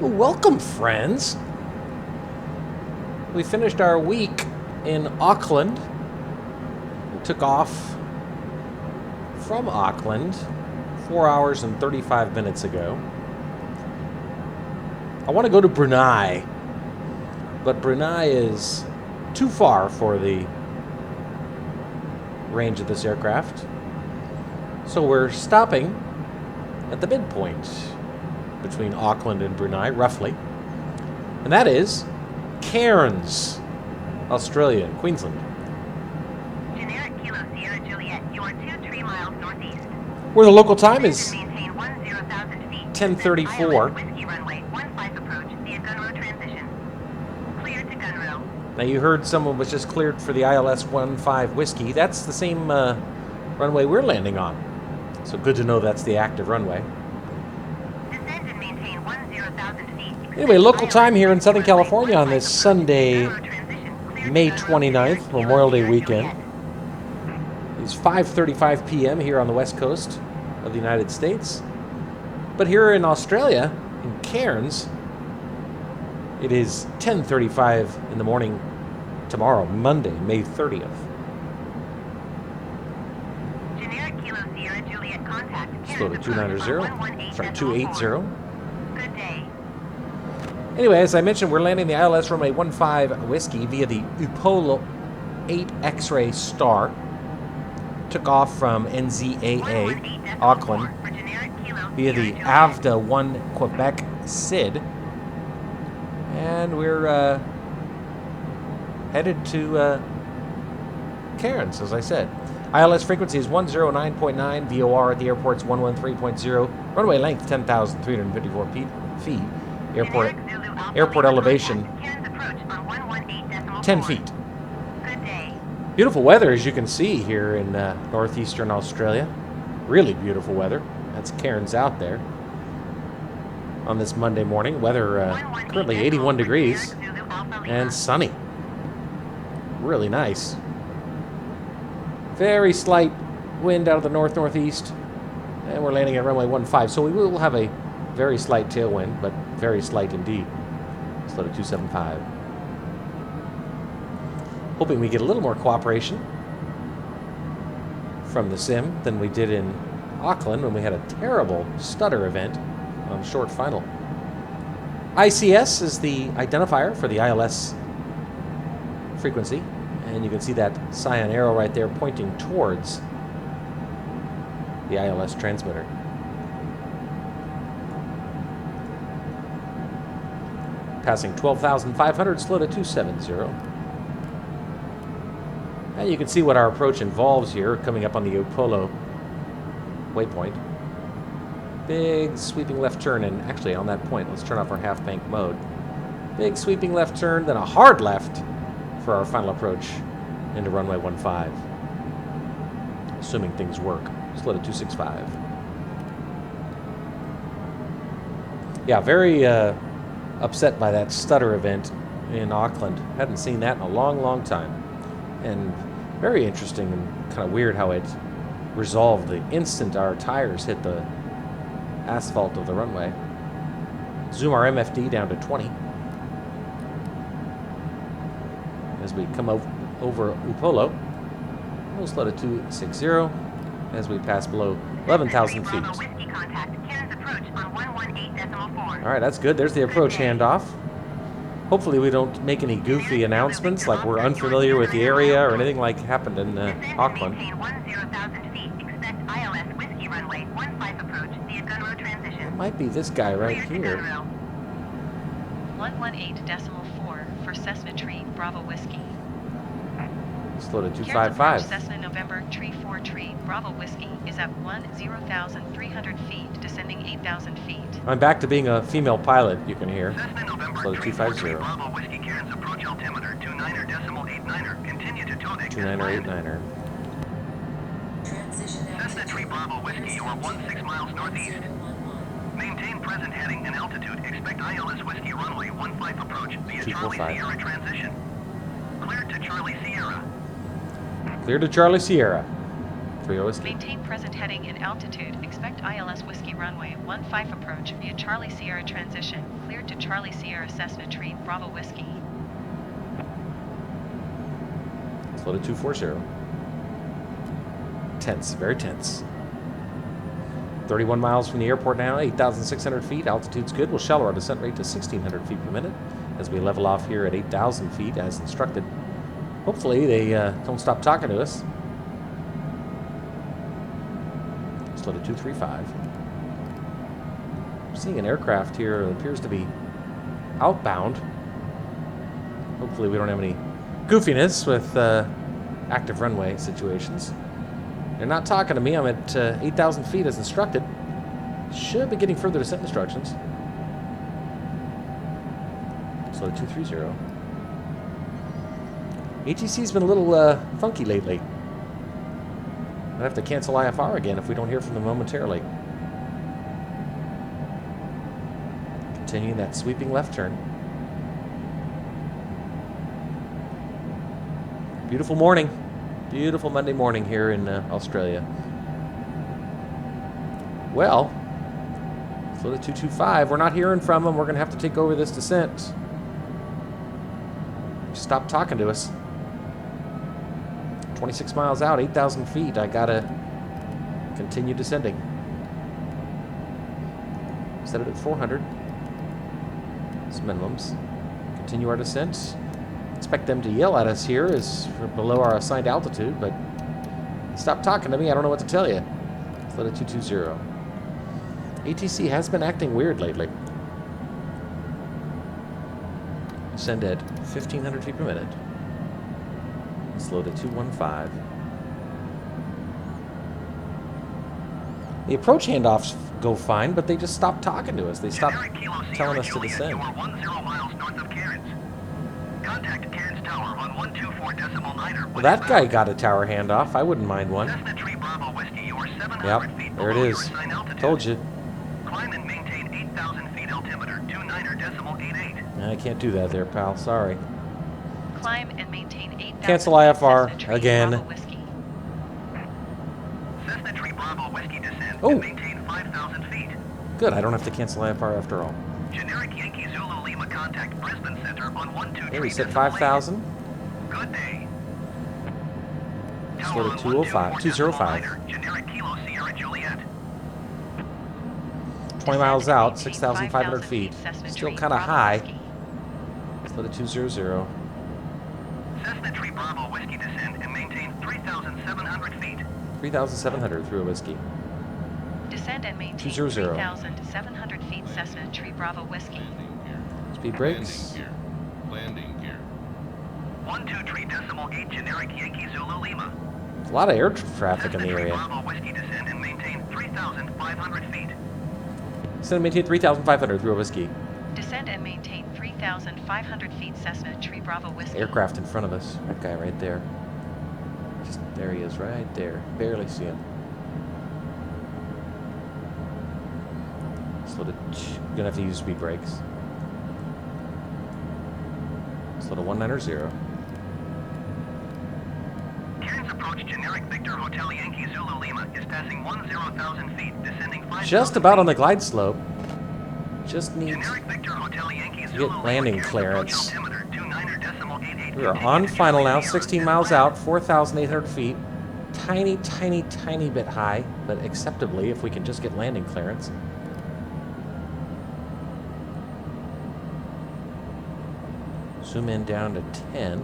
Welcome, friends. We finished our week in Auckland. We took off from Auckland 4 hours and 35 minutes ago. I want to go to Brunei, but Brunei is too far for the range of this aircraft. So we're stopping at the midpoint between Auckland and Brunei, roughly. And that is Cairns, Australia, Queensland. Generic Kilo Sierra Juliet, you are 2 miles northeast. Where the local time is Maintain 10,000 feet. 10:34. Whiskey runway, 15 approach via Gunrow transition. Cleared to Gunrow. Now you heard someone was just cleared for the ILS 15 Whiskey. That's the same runway we're landing on. So good to know that's the active runway. Descend and maintain 10,000 feet. Anyway, local time here in Southern California on this Sunday, May 29th, Memorial Day weekend. It's 5:35 p.m. here on the west coast of the United States. But here in Australia, in Cairns, it is 10:35 in the morning tomorrow, Monday, May 30th. Generic Kilo Sierra Juliet contact. Slow to 280. Good day. Anyway, as I mentioned, we're landing the ILS runway 15 Whiskey via the Upolu 8 X-ray Star. Took off from NZAA, Auckland, via the AVDA 1 Quebec SID. And we're headed to Cairns, as I said. ILS frequency is 109.9, VOR at the airport's 113.0, runway length 10,354 feet, airport elevation 10 feet. Good day. Beautiful weather, as you can see here in northeastern Australia. Really beautiful weather. That's Cairns out there on this Monday morning. Weather currently 81 degrees and sunny. Really nice. Very slight wind out of the north-northeast, and we're landing at runway 15. So we will have a very slight tailwind, but very slight indeed. Slow to 275. Hoping we get a little more cooperation from the sim than we did in Auckland when we had a terrible stutter event on short final. ICS is the identifier for the ILS frequency, and you can see that cyan arrow right there pointing towards the ILS transmitter. Passing 12,500, slow to 270. And you can see what our approach involves here, coming up on the Upolu waypoint. Big sweeping left turn, and actually on that point, let's turn off our half bank mode. Big sweeping left turn, then a hard left for our final approach into runway 15. Assuming things work. Slow to 265. Yeah, very upset by that stutter event in Auckland. Hadn't seen that in a long, long time. And very interesting and kind of weird how it resolved the instant our tires hit the asphalt of the runway. Zoom our MFD down to 20 as we come over Upolu. We'll slow to 260 as we pass below 11,000 feet. All right, that's good. There's the approach handoff. Hopefully we don't make any goofy announcements like we're unfamiliar with the area or anything like happened in Auckland. It might be this guy right here. 118.4 for Cessna Tree Bravo Whiskey. Slow to 255. Cessna November Tree 4 Tree Bravo Whiskey is at 10,300 feet, descending 8,000 feet. I'm back to being a female pilot, you can hear. Slow to 250. 29er. Cessna Tree Bravo Whiskey, you are 16 miles northeast. Maintain present heading and altitude. Expect ILS Whiskey runway 15 approach via Charlie Sierra transition. Cleared to Charlie Sierra. Clear to Charlie Sierra. 3 Whiskey. Maintain present heading and altitude. Expect ILS Whiskey runway 15 approach via Charlie Sierra transition. Cleared to Charlie Sierra Cessna Tree Bravo Whiskey. Slow to 240. Tense, very tense. 31 miles from the airport now, 8,600 feet. Altitude's good. We'll shallow our descent rate to 1,600 feet per minute as we level off here at 8,000 feet as instructed. Hopefully they don't stop talking to us. Slow to 235. I'm seeing an aircraft here that appears to be outbound. Hopefully we don't have any goofiness with active runway situations. They're not talking to me. I'm at 8,000 feet as instructed. Should be getting further descent instructions. Slow to 230. ATC's been a little funky lately. I'd have to cancel IFR again if we don't hear from them momentarily. Continuing that sweeping left turn. Beautiful morning. Beautiful Monday morning here in Australia. Well, slow to 225. We're not hearing from them. We're going to have to take over this descent. Stop talking to us. 26 miles out, 8,000 feet. I got to continue descending. Set it at 400. It's minimums. Continue our descent. Expect them to yell at us here as we're below our assigned altitude, but stop talking to me. I don't know what to tell you. Let's let it 220. ATC has been acting weird lately. Send at 1,500 feet per minute. Slow to 215. The approach handoffs go fine, but they just stop talking to us. They stop telling us to descend. You are 10 miles north of Cairns. Contact Cairns Tower on 124.9. Well, that guy got a tower handoff. I wouldn't mind one. Cessna Tree Bravo Whiskey, you are 700 Yep, feet there it below your is. assigned altitude. Told you. Climb and maintain 8,000 feet altimeter, 29.88. I can't do that there, pal. Sorry. Climb and maintain 8,000 Cancel feet IFR Cessna Tree again. Bravo Whiskey. Cessna Tree Bravo Whiskey descend Oh. and maintain 5,000 feet. Good, I don't have to cancel IFR after all. Generic Yankee Zulu Lima contact Brisbane Center on 123. Hey, we said 5,000. Good day. Slow to Tower on 205. 205. 124.9, Generic Kilo Sierra Juliet. 20 miles Descend out, and 6,500 maintain feet. 5,000 Cessna Still Tree kind of Bravo high. Whiskey. Slow to 200. Cessna Tree Bravo Whiskey descend and maintain 3,700 feet. 3,700 through a whiskey. Descend and maintain 200. 3,700 feet Cessna Tree Bravo Whiskey. Speed brakes. Landing gear. 123.8 Generic Yankee Zulu Lima. A lot of air traffic in the Cessna Tree area. Bravo Whiskey descend and maintain 3,500 feet. Descend and maintain 3,500 through a whiskey. Descend and maintain 3,500 feet Cessna Tree Bravo Whiskey. Aircraft in front of us. That guy right there. Just there he is, right there. Barely see him. Slow to. Gonna have to use speed brakes. Slow to 190. Cairns approach Generic Victor Hotel Yankee Zulu Lima is passing 10,000 feet, descending 5,000 Just about feet. on the glide slope. Just needs. Generic Victor Hotel Yankee get Zulu Lima, landing Cairns clearance. approach altimeter 29.88. We are on final now, 16 miles out, 4,800 feet. Tiny, tiny, tiny bit high, but acceptably if we can just get landing clearance. Zoom in down to 10.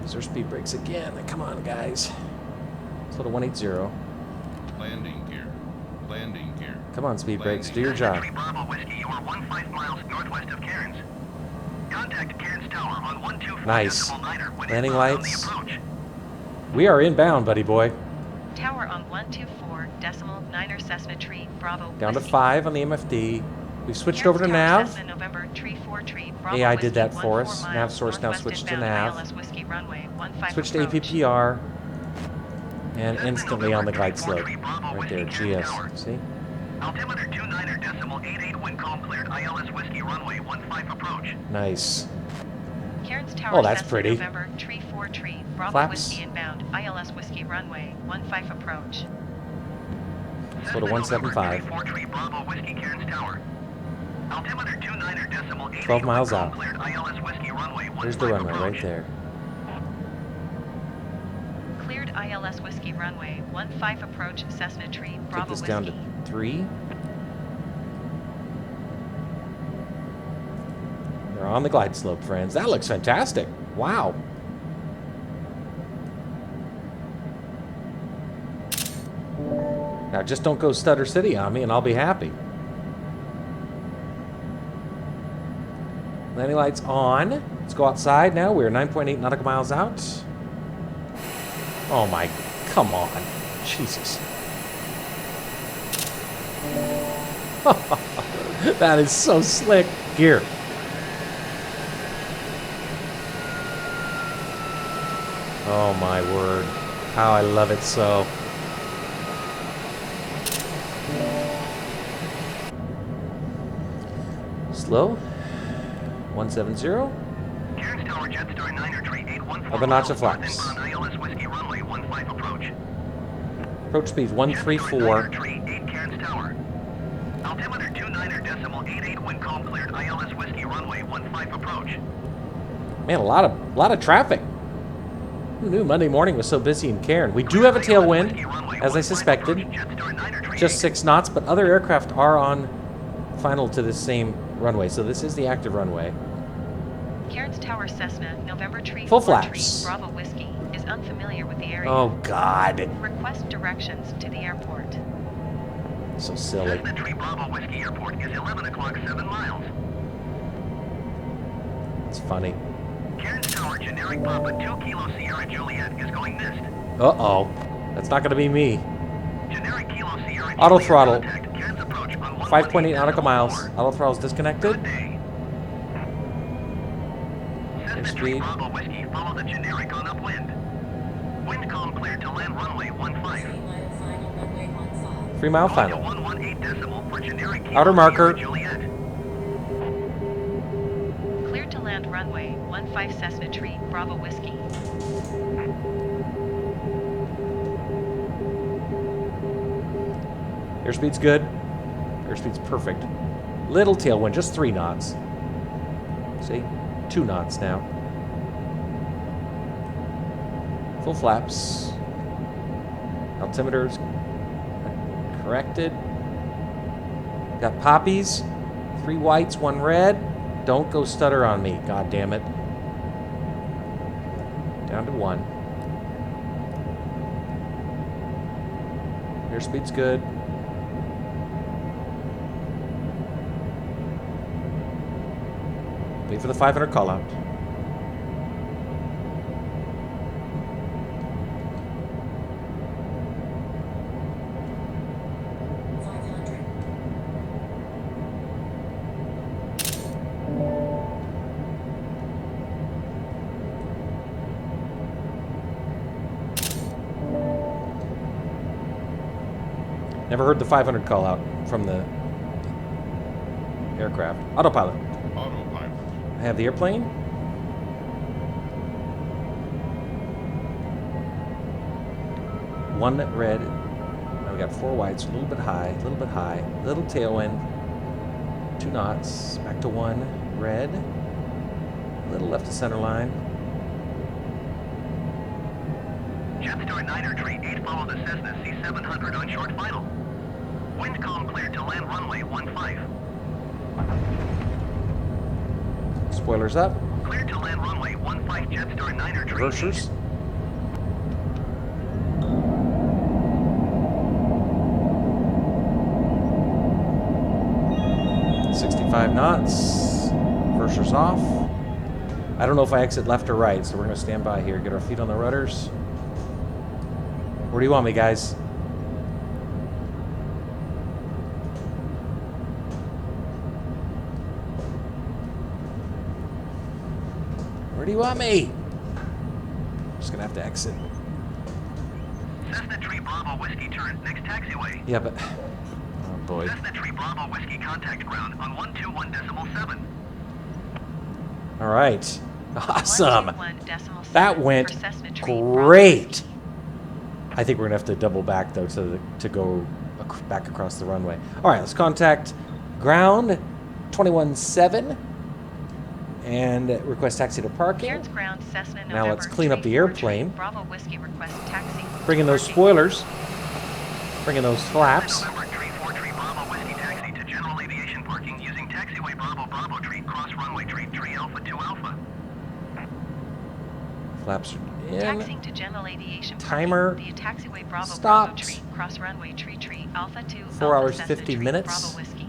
Use our speed brakes again. Come on, guys. Slow to 180. Landing gear. Landing gear. Come on, speed brakes. Do your job. Cessna Tree Bravo Whiskey, you are 15 miles northwest of Cairns. Contact Cairns Tower on 124.9 Nice. when Landing inbound on lights. the approach. We are inbound, buddy boy. Tower on 124.9 Cessna Tree Bravo Down to Whiskey. 5 on the MFD. We've switched Cairns over to Tower, nav. Cessna November Tree 4 Tree Bravo AI Whiskey, did that for 14 us. miles Nav source now northwest switched to inbound nav. ILS Whiskey runway 15 Switched to approach. APPR. And Cessna instantly on the November glide 24 slope. Tree Bravo Right Whiskey, there, Cairns GS. Tower. See? Altimeter 29.88, wind calm cleared, ILS Whiskey runway 15 approach. Nice. Cairns Tower. Oh, that's Cessna pretty. November, tree 4 tree, Bravo Flaps. Whiskey inbound, ILS Whiskey runway 15 approach. Slow to 175. 4 tree, Bravo Whiskey Cairns Tower. Altimeter 29.88, 12 miles wind calm out. cleared, ILS Whiskey runway 15 There's the runway approach. right there. Cleared ILS Whiskey runway 15 approach, Cessna tree, Take Bravo this Whiskey. down to 3. They're on the glide slope, friends. That looks fantastic. Wow. Now just don't go Stutter City on me and I'll be happy. Landing lights on. Let's go outside now. We're 9.8 nautical miles out. Oh my, come on. Jesus. That is so slick. Here. Oh my word. How I love it so. Slow. 170. Cairns Tower, Jetstar 9er tree 814. Other notch of miles, flaps. north inbound, ILS Whiskey runway 15 approach. Approach speed Jetstar 134. 9er tree 8 Cairns Tower. Altimeter 29.88, wind calm cleared, ILS Whiskey runway 15 approach. Man, a lot of traffic. Who knew Monday morning was so busy in Cairns? We do have a tailwind, as I suspected. Just 6 knots, but other aircraft are on final to this same runway, so this is the active runway. Cairns Tower Cessna November tree Full 4 flaps. tree, Bravo Whiskey is unfamiliar with the area. Oh God, Request directions to the airport. so silly. Cessna Tree Bravo Whiskey Airport is 11 o'clock 7 miles. It's funny. Cairns Tower, generic Papa 2 Kilo Sierra Juliet is going missed. Uh-oh. That's not going to be me. Generic Kilo Sierra Auto Juliet throttle. contact, Cairns approach on 5.8 nautical 118.4. miles. Auto throttle's disconnected. Good day. Cessna Airspeed. Tree Bravo Whiskey, follow the generic on upwind. Wind calm cleared to land runway 15. 3 mile Going to final. 118 decimal for generic Kilo Outer marker. Sierra Juliet. Cleared to land runway 15 Cessna tree, Bravo Whiskey. Airspeed's good. Airspeed's perfect. Little tailwind, just 3 knots. See? 2 knots now. Full flaps. Altimeter's corrected. Got poppies. 3 whites, 1 red. Don't go stutter on me, god damn it. Down to 1. Airspeed's good. Wait for the 500 call out. Never heard the 500 call out from the aircraft. Autopilot. Autopilot. I have the airplane. One red. Now we got 4 whites. A little bit high. A little bit high. Little tailwind. 2 knots. Back to 1 red. A little left to center line. Jetstar 9er tree 8, follow the Cessna C700 on short final. Wind calm cleared to land runway 15. Spoilers up. Cleared to land runway 15, Jetstar 9er tree. Reversers. .65 knots. Reversers off. I don't know if I exit left or right, so we're going to stand by here. Get our feet on the rudders. Where do you want me, guys? Where do you want me? I'm just going to have to exit. Cessna tree Bravo Whiskey turn, next taxiway. Yeah, but... Boyd. Cessna Tree Bravo Whiskey contact ground on 121.7. All right. Awesome. 121.7 That went for Cessna Tree Bravo great. Whiskey. I think we're gonna have to double back though to go back across the runway. All right, let's contact ground 21.7 and request taxi to parking. Cairns ground Cessna Now November let's clean up the 34 airplane. Tree Bravo Whiskey request taxi. Bring in those Parking. spoilers. Bring in those flaps. November Tree 4 Tree Bravo Whiskey taxi to general aviation parking using taxiway Bravo Bravo Tree cross runway Tree Alpha 2 Alpha. Flaps are in. Taxiing to general aviation Timer parking via taxiway Bravo stopped. Bravo Tree cross runway Tree Alpha 2 4 Alpha hours, Cessna 50 Tree minutes. Bravo Whiskey.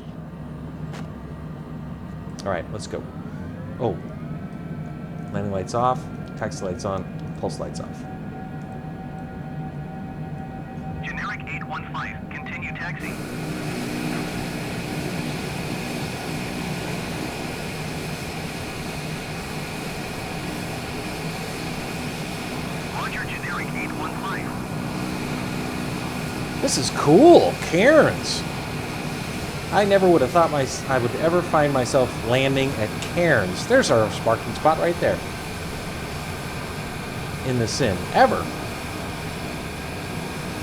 All right, let's go. Oh, landing lights off, taxi lights on, pulse lights off. Generic 815, continue taxi. Roger, generic 815. This is cool, Cairns. I never would have thought I would ever find myself landing at Cairns. There's our parking spot right there. In the sim, ever.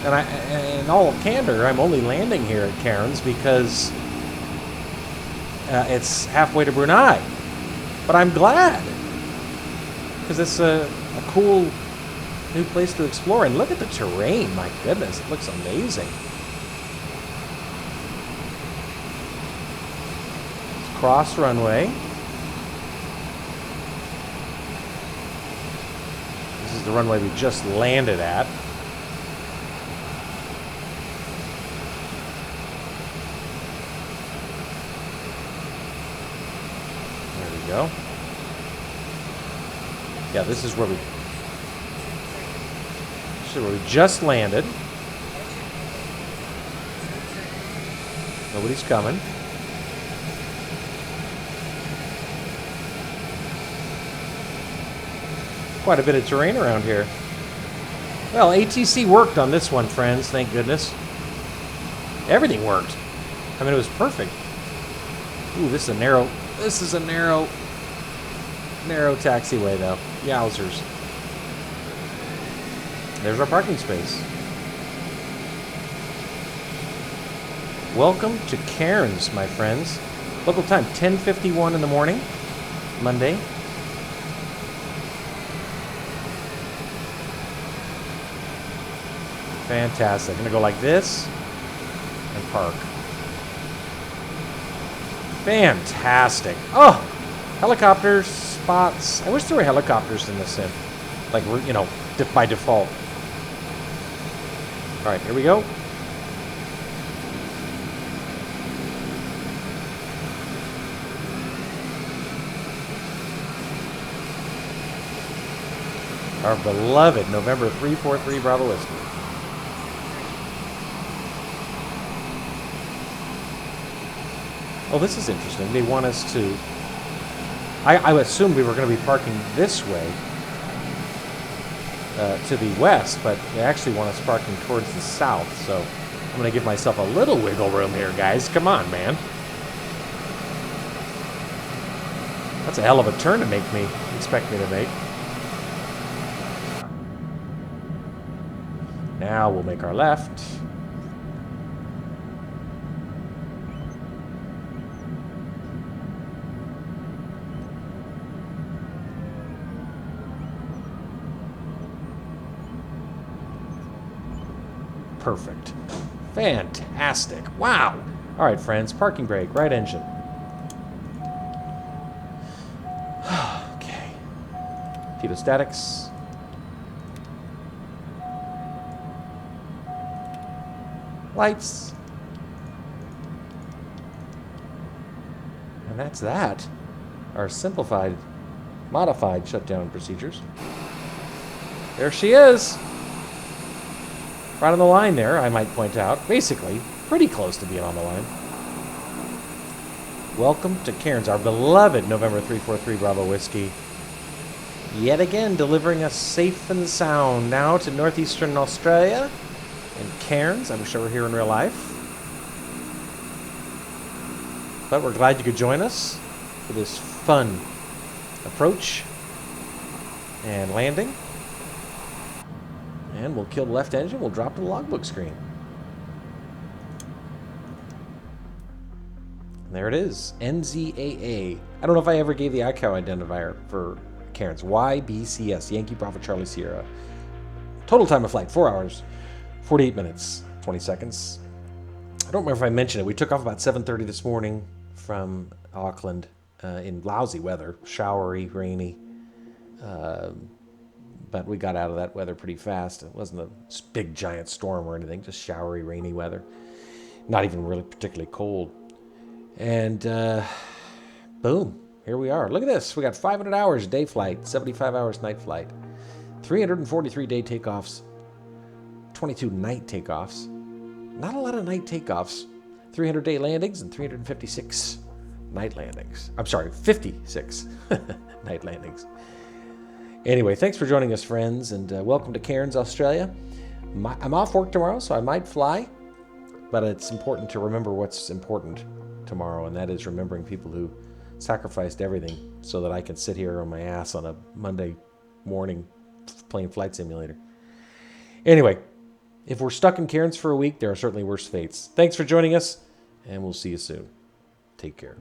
And in all candor, I'm only landing here at Cairns because it's halfway to Brunei. But I'm glad because it's a cool new place to explore. And look at the terrain. My goodness, it looks amazing. Cross runway. This is the runway we just landed at. There we go. Yeah, this is where we just landed. Nobody's coming. Quite a bit of terrain around here. Well, ATC worked on this one, friends, thank goodness. Everything worked. I mean, it was perfect. Ooh, this is a narrow taxiway, though. Yowzers. There's our parking space. Welcome to Cairns, my friends. Local time, 10:51 in the morning, Monday. Fantastic. I'm going to go like this and park. Fantastic. Oh, helicopters, spots. I wish there were helicopters in this sim. Like, you know, by default. All right, here we go. Our beloved November 343 Bravo Whiskey. Oh, this is interesting. They want us to... I assumed we were going to be parking this way to the west, but they actually want us parking towards the south, so I'm going to give myself a little wiggle room here, guys. Come on, man. That's a hell of a turn to expect me to make. Now we'll make our left. Perfect. Fantastic. Wow. All right, friends. Parking brake. Right engine. Okay. Pedostatics. Lights. And that's that. Our simplified, modified shutdown procedures. There she is. Right on the line there, I might point out. Basically, pretty close to being on the line. Welcome to Cairns, our beloved November 343 Bravo Whiskey. Yet again, delivering us safe and sound now to northeastern Australia and Cairns. I wish I were here in real life. But we're glad you could join us for this fun approach and landing. And we'll kill the left engine. We'll drop to the logbook screen. There it is, NZAA. I don't know if I ever gave the ICAO identifier for Cairns. YBCS, Yankee Bravo Charlie Sierra. Total time of flight, 4 hours, 48 minutes, 20 seconds. I don't remember if I mentioned it. We took off about 7:30 this morning from Auckland in lousy weather, showery, rainy. But we got out of that weather pretty fast. It wasn't a big giant storm or anything, just showery, rainy weather. Not even really particularly cold. And boom, here we are. Look at this. We got 500 hours day flight, 75 hours night flight, 343 day takeoffs, 22 night takeoffs. Not a lot of night takeoffs. 300 day landings and 356 night landings. I'm sorry, 56 night landings. Anyway, thanks for joining us, friends, and welcome to Cairns, Australia. I'm off work tomorrow, so I might fly, but it's important to remember what's important tomorrow, and that is remembering people who sacrificed everything so that I can sit here on my ass on a Monday morning playing Flight Simulator. Anyway, if we're stuck in Cairns for a week, there are certainly worse fates. Thanks for joining us, and we'll see you soon. Take care.